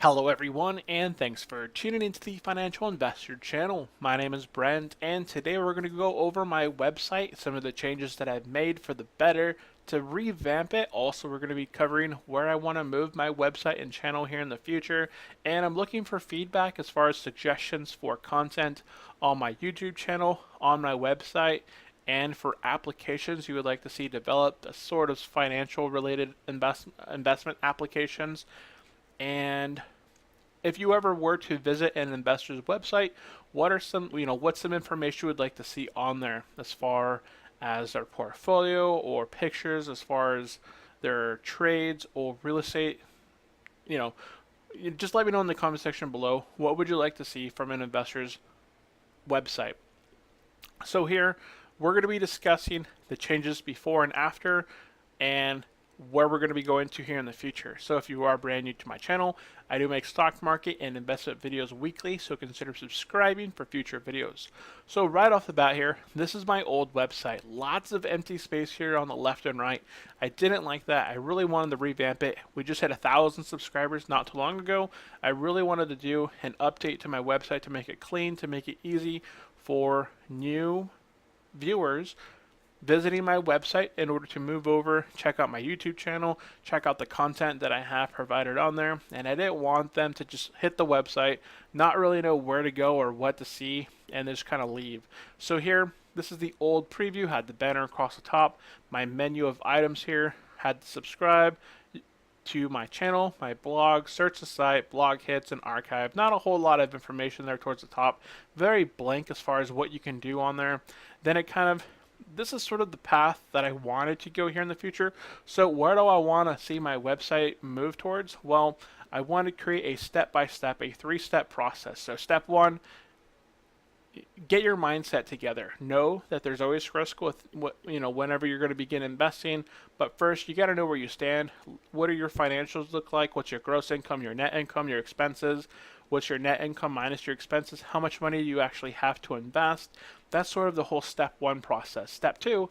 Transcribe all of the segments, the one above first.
Hello everyone, and thanks for tuning into the Financial Investor channel. My name is Brent, and today we're going to go over my website, some of the changes that I've made for the better to revamp it. Also, we're going to be covering where I want to move my website and channel here in the future, and I'm looking for feedback as far as suggestions for content on my YouTube channel, on my website, and for applications you would like to see developed, a sort of financial related investment applications. And if you ever were to visit an investor's website, what's some information you would like to see on there as far as their portfolio or pictures, as far as their trades or real estate? You know, just let me know in the comment section below. What would you like to see from an investor's website? So here, we're going to be discussing the changes before and after, and where we're going to be going to here in the future. So if you are brand new to my channel, I do make stock market and investment videos weekly, so consider subscribing for future videos. So right off the bat here, this is my old website. Lots of empty space here on the left and right. I didn't like that. I really wanted to revamp it. We just had 1,000 subscribers not too long ago. I really wanted to do an update to my website to make it clean, to make it easy for new viewers visiting my website in order to move over, check out my YouTube channel, check out the content that I have provided on there. And I didn't want them to just hit the website, not really know where to go or what to see, and just kind of leave. So here, this is the old preview, had the banner across the top. My menu of items here had to subscribe to my channel, my blog, search the site, blog hits, and archive. Not a whole lot of information there towards the top. Very blank as far as what you can do on there. Then it kind of, this is sort of the path that I wanted to go here in the future. So where do I want to see my website move towards? Well, I want to create a step-by-step, a 3-step process. So step 1, get your mindset together. Know that there's always risk with whenever you're going to begin investing, but first you got to know where you stand. What do your financials look like? What's your gross income, your net income, your expenses? What's your net income minus your expenses? How much money do you actually have to invest? That's sort of the whole step 1 process. Step 2,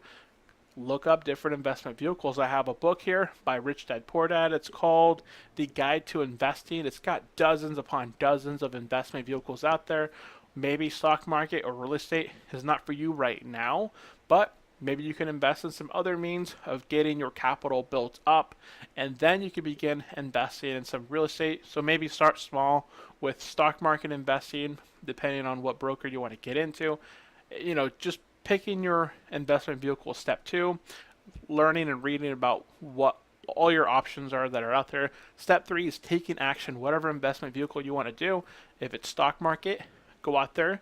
look up different investment vehicles. I have a book here by Rich Dad Poor Dad. It's called The Guide to Investing. It's got dozens upon dozens of investment vehicles out there. Maybe stock market or real estate is not for you right now, but maybe you can invest in some other means of getting your capital built up, and then you can begin investing in some real estate. So maybe start small with stock market investing, depending on what broker you want to get into. Just picking your investment vehicle. Step 2, learning and reading about what all your options are that are out there. Step 3 is taking action, whatever investment vehicle you want to do. If it's stock market, go out there.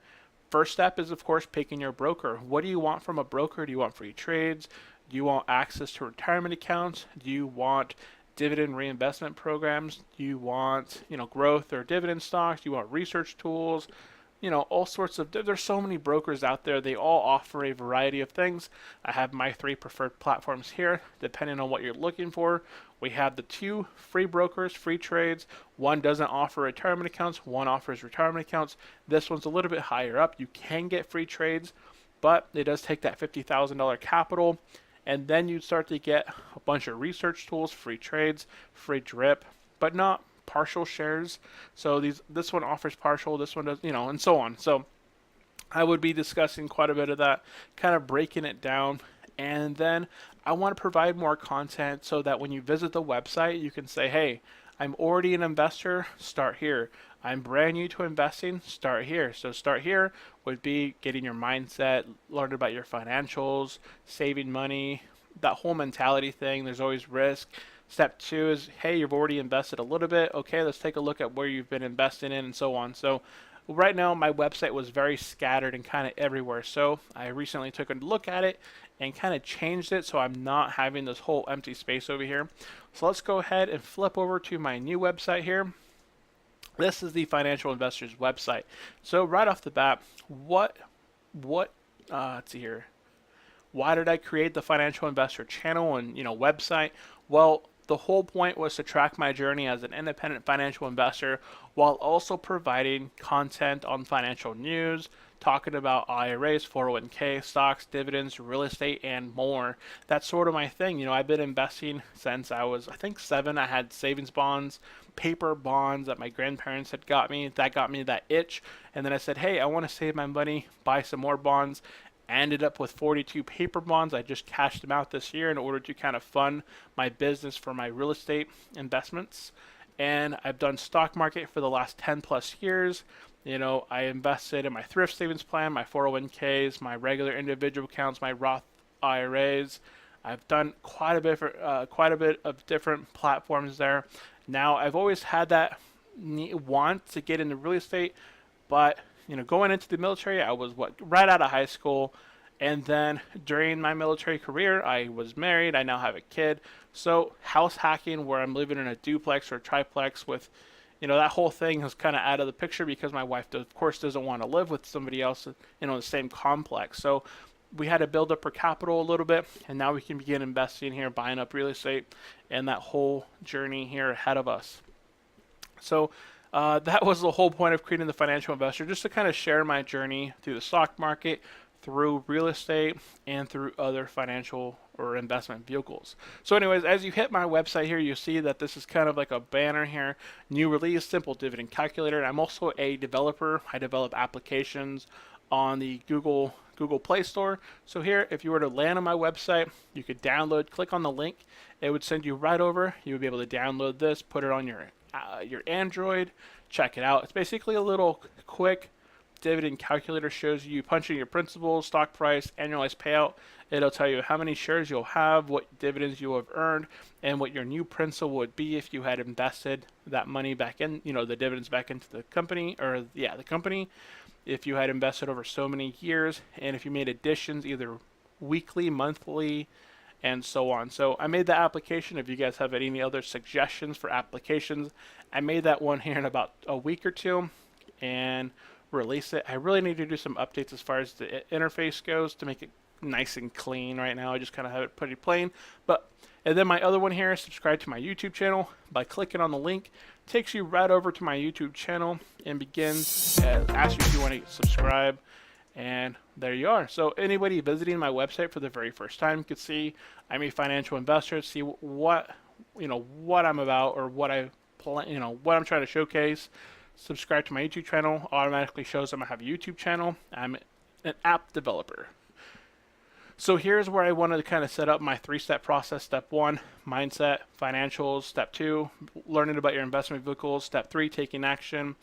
First step is, of course, picking your broker. What do you want from a broker? Do you want free trades? Do you want access to retirement accounts? Do you want dividend reinvestment programs? Do you want, growth or dividend stocks? Do you want research tools? All sorts of, there's so many brokers out there. They all offer a variety of things. I have my 3 preferred platforms here, depending on what you're looking for. We have the 2 free brokers, free trades. One doesn't offer retirement accounts, one offers retirement accounts. This one's a little bit higher up. You can get free trades, but it does take that $50,000 capital. And then you start to get a bunch of research tools, free trades, free drip, but not partial shares. So this one offers partial, this one does, and so on. So I would be discussing quite a bit of that, kind of breaking it down. And then I want to provide more content so that when you visit the website, you can say, hey, I'm already an investor, start here. I'm brand new to investing, start here. So start here would be getting your mindset, learning about your financials, saving money, that whole mentality thing. There's always risk. Step 2 is, hey, you've already invested a little bit. Okay, let's take a look at where you've been investing in and so on. So right now, my website was very scattered and kind of everywhere. So I recently took a look at it and kind of changed it so I'm not having this whole empty space over here. So let's go ahead and flip over to my new website here. This is the Financial Investors website. So right off the bat, let's see here. Why did I create the Financial Investor channel and website? Well, the whole point was to track my journey as an independent financial investor while also providing content on financial news, talking about IRAs, 401k, stocks, dividends, real estate, and more. That's sort of my thing. I've been investing since I was, I think, 7. I had savings bonds, paper bonds that my grandparents had got me. That got me that itch. And then I said, hey, I want to save my money, buy some more bonds. I ended up with 42 paper bonds. I just cashed them out this year in order to kind of fund my business for my real estate investments. And I've done stock market for the last 10 plus years. I invested in my thrift savings plan, my 401ks, my regular individual accounts, my Roth IRAs. I've done quite a bit of different platforms there. Now, I've always had that want to get into real estate, but going into the military, I was right out of high school, and then during my military career, I was married. I now have a kid. So house hacking, where I'm living in a duplex or a triplex with, that whole thing is kind of out of the picture because my wife, of course, doesn't want to live with somebody else, in the same complex. So we had to build up our capital a little bit, and now we can begin investing here, buying up real estate, and that whole journey here ahead of us. So that was the whole point of creating the financial investor, just to kind of share my journey through the stock market, through real estate, and through other financial or investment vehicles. So anyways, as you hit my website here, you see that this is kind of like a banner here, new release, simple dividend calculator. And I'm also a developer. I develop applications on the Google Play Store. So here, if you were to land on my website, you could download, click on the link. It would send you right over. You would be able to download this, put it on your Android, check it out. It's basically a little quick dividend calculator. Shows you punching your principal, stock price, annualized payout. It'll tell you how many shares you'll have, what dividends you have earned, and what your new principal would be if you had invested that money back in, the dividends back into the company, the company, if you had invested over so many years, and if you made additions either weekly, monthly, and so on. So I made the application. If you guys have any other suggestions for applications, I made that one here in about a week or two and release it. I really need to do some updates as far as the interface goes to make it nice and clean. Right now I just kind of have it pretty plain, and then my other one here is subscribe to my YouTube channel. By clicking on the link, takes you right over to my YouTube channel and begins asks you if you want to subscribe. And there you are. So anybody visiting my website for the very first time could see I'm a financial investor, see what I'm about, or what what I'm trying to showcase. Subscribe to my YouTube channel, automatically shows them I have a YouTube channel. I'm an app developer. So here's where I wanted to kind of set up my 3-step process. Step 1, mindset, financials. Step 2, learning about your investment vehicles. Step 3, taking action.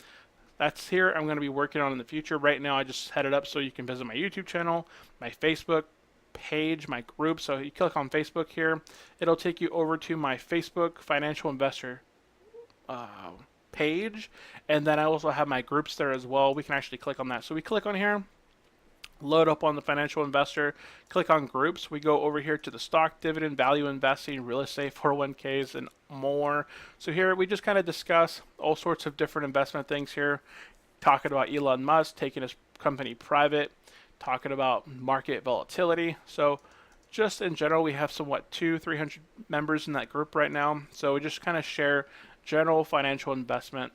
That's here I'm going to be working on in the future. Right now I just set it up so you can visit my YouTube channel, my Facebook page, my group. So you click on Facebook here, it'll take you over to my Facebook financial investor page, and then I also have my groups there as well. We can actually click on that. So we click on here, load up on the financial investor, click on groups. We go over here to the stock, dividend, value investing, real estate, 401ks, and more. So here we just kind of discuss all sorts of different investment things here, talking about Elon Musk taking his company private, talking about market volatility. So just in general, we have somewhat 200-300 members in that group right now. So we just kind of share general financial investment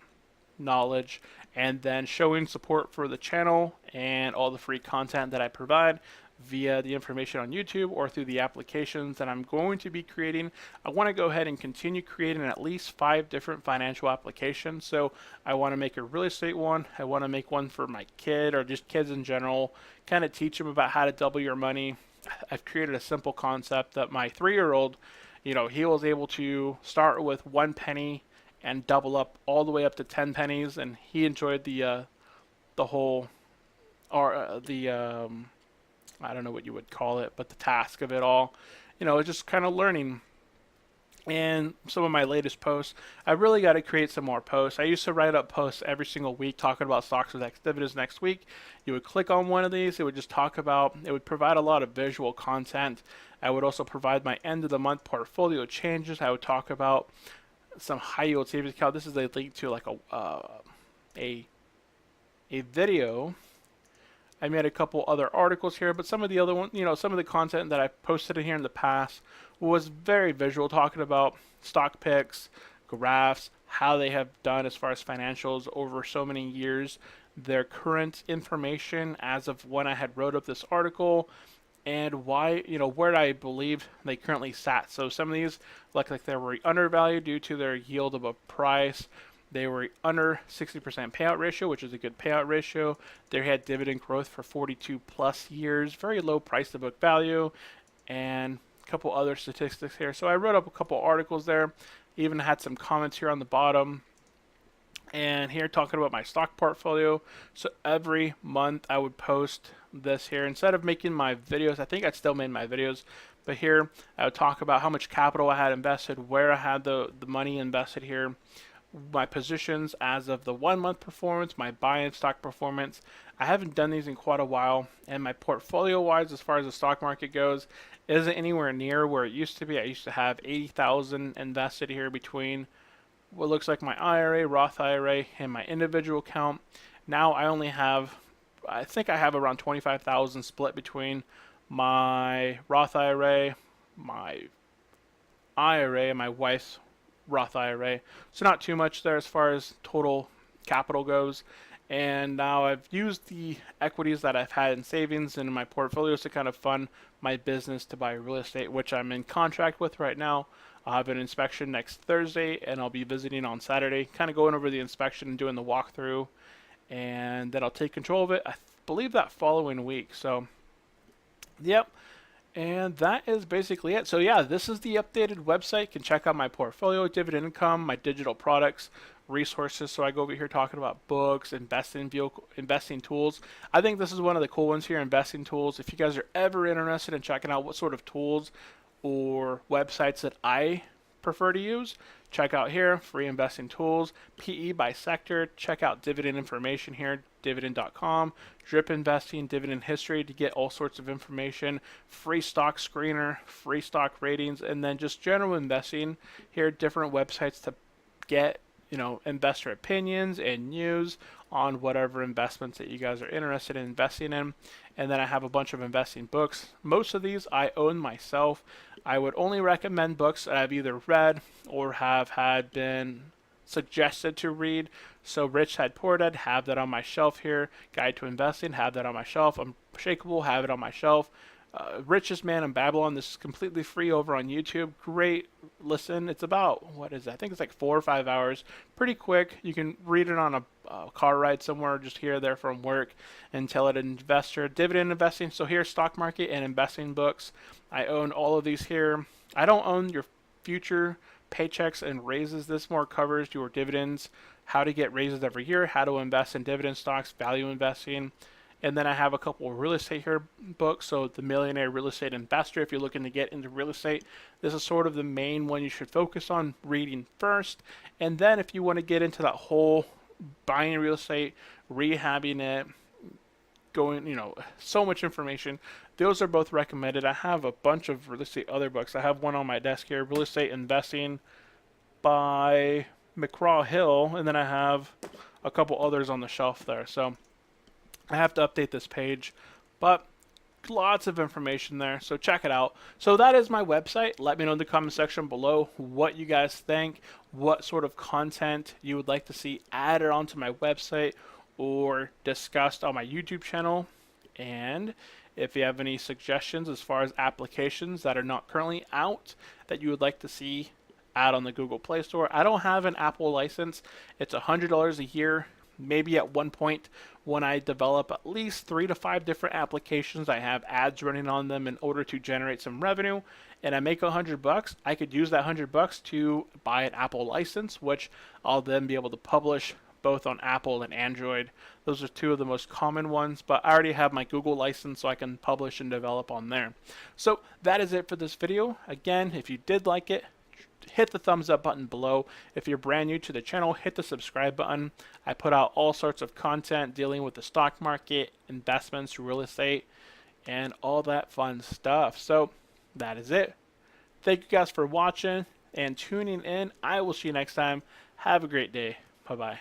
knowledge, and then showing support for the channel and all the free content that I provide via the information on YouTube or through the applications that I'm going to be creating. I want to go ahead and continue creating at least 5 different financial applications. So I want to make a real estate one. I want to make one for my kid or just kids in general, kind of teach them about how to double your money. I've created a simple concept that my 3-year-old, he was able to start with 1 penny and double up all the way up to 10 pennies, and he enjoyed the whole, or I don't know what you would call it, but the task of it all, just kind of learning. And some of my latest posts, I really got to create some more posts. I used to write up posts every single week talking about stocks with dividends next week. You would click on one of these, it would just it would provide a lot of visual content. I would also provide my end of the month portfolio changes. I would talk about some high yield savings account. This is a link to like a video I made a couple other articles here, but some of the other one, some of the content that I posted in here in the past was very visual, talking about stock picks, graphs, how they have done as far as financials over so many years, their current information as of when I had wrote up this article, and why, where I believe they currently sat. So some of these look like they were undervalued due to their yield above price. They were under 60% payout ratio, which is a good payout ratio. They had dividend growth for 42 plus years, very low price to book value, and a couple other statistics here. So I wrote up a couple articles there, even had some comments here on the bottom. And here talking about my stock portfolio. So every month I would post this here. Instead of making my videos, I think I still made my videos, but here I would talk about how much capital I had invested, where I had the money invested here, my positions as of the 1 month performance, my buy-in stock performance. I haven't done these in quite a while, and my portfolio wise as far as the stock market goes isn't anywhere near where it used to be. I used to have 80,000 invested here between what looks like my IRA, Roth IRA, and my individual account. Now I only have, I think I have around 25,000 split between my Roth IRA, my IRA, and my wife's Roth IRA. So not too much there as far as total capital goes. And now I've used the equities that I've had in savings and in my portfolios to kind of fund my business to buy real estate, which I'm in contract with right now. I'll have an inspection next Thursday, and I'll be visiting on Saturday, kind of going over the inspection and doing the walkthrough, and then I'll take control of it, I believe, that following week. So, yep. And that is basically it. So yeah, this is the updated website. You can check out my portfolio, dividend income, my digital products, resources. So I go over here talking about books, investing tools. I think this is one of the cool ones here, investing tools. If you guys are ever interested in checking out what sort of tools or websites that I prefer to use, check out here, free investing tools, PE by sector. Check out dividend information here, dividend.com, drip investing, dividend history to get all sorts of information, free stock screener, free stock ratings, and then just general investing here, different websites to get investor opinions and news on whatever investments that you guys are interested in investing in. And then I have a bunch of investing books. Most of these I own myself. I would only recommend books that I've either read or have had been suggested to read. So Rich Dad Poor Dad, have that on my shelf here. Guide to Investing, have that on my shelf. Unshakable, have it on my shelf. Richest Man in Babylon, this is completely free over on YouTube. Great listen. It's about, what is it? I think it's like 4 or 5 hours. Pretty quick. You can read it on a car ride somewhere, just here or there from work, and tell it an investor. Dividend investing. So here's stock market and investing books. I own all of these here. I don't own your future paychecks and raises. This more covers your dividends, how to get raises every year, how to invest in dividend stocks, value investing. And then I have a couple of real estate here books. So the Millionaire Real Estate Investor, if you're looking to get into real estate, this is sort of the main one you should focus on reading first. And then if you want to get into that whole buying real estate, rehabbing it, going, so much information, those are both recommended. I have a bunch of real estate other books. I have one on my desk here, Real Estate Investing by McGraw-Hill, and then I have a couple others on the shelf there. So I have to update this page, but lots of information there, so check it out. So that is my website. Let me know in the comment section below what you guys think, what sort of content you would like to see added onto my website or discussed on my YouTube channel. And if you have any suggestions as far as applications that are not currently out that you would like to see out on the Google Play Store. I don't have an Apple license. It's $100 a year. Maybe at one point when I develop at least 3 to 5 different applications, I have ads running on them in order to generate some revenue, and I make $100, I could use that $100 to buy an Apple license, which I'll then be able to publish both on Apple and Android. Those are two of the most common ones, but I already have my Google license, so I can publish and develop on there. So that is it for this video. Again, if you did like it, hit the thumbs up button below. If you're brand new to the channel, hit the subscribe button. I put out all sorts of content dealing with the stock market, investments, real estate, and all that fun stuff. So that is it. Thank you guys for watching and tuning in. I will see you next time. Have a great day. Bye-bye.